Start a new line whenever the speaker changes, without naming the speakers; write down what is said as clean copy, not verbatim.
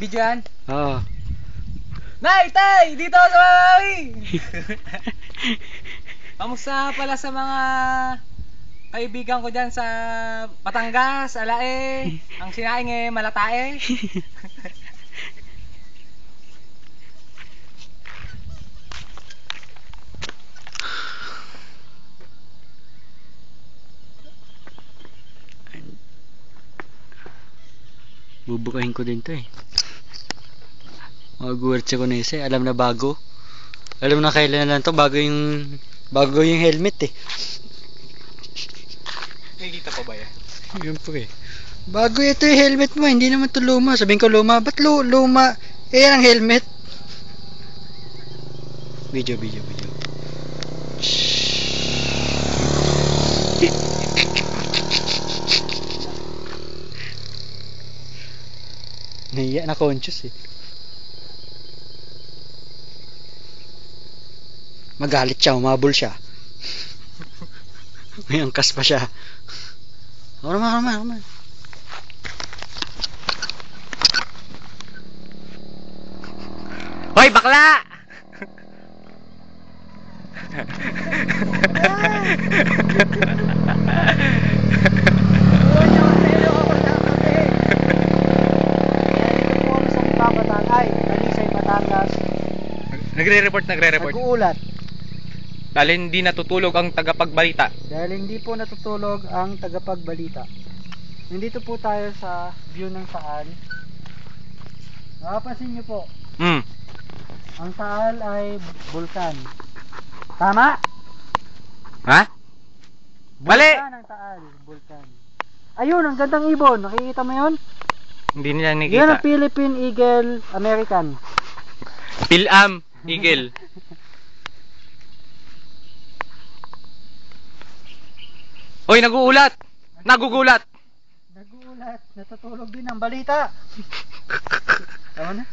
Video yan?
Oo.
Nay, tay! Dito sa bahay! Kamusta pala sa mga kaibigan ko dyan sa Batangas, Alae, ang sinaing Malatae?
Bubukahin ko din to eh. Mag-words ako na isa eh. Alam na bago. Alam na kailan na lang to. Bago yung helmet eh.
Nakikita pa ba yan?
Yun po eh. Bago ito yung helmet mo. Hindi naman to luma. Sabihin ko luma. Ba't luma? Eh yan ang helmet. Video. Nahiya na conscious eh. Magalit siya, umabol siya. May angkas pa siya. Rama.
Hoy, bakla! Nagre-report.
Nag-uulat.
Dahil hindi natutulog ang tagapagbalita.
Dahil hindi po natutulog ang tagapagbalita. Nandito po tayo sa view ng Taal. Nakapansin niyo po, ang Taal ay bulkan. Tama?
Ha? Mali!
Bulkan ang Taal, bulkan. Ayun, ang gandang ibon. Nakikita mo yun?
Hindi nila
Yan
nakikita.
ang Philippine Eagle American.
Pilam, Eagle. Hoy, naguulat! Nagugulat!
Nagulat, natutulog din ang balita. Tama na?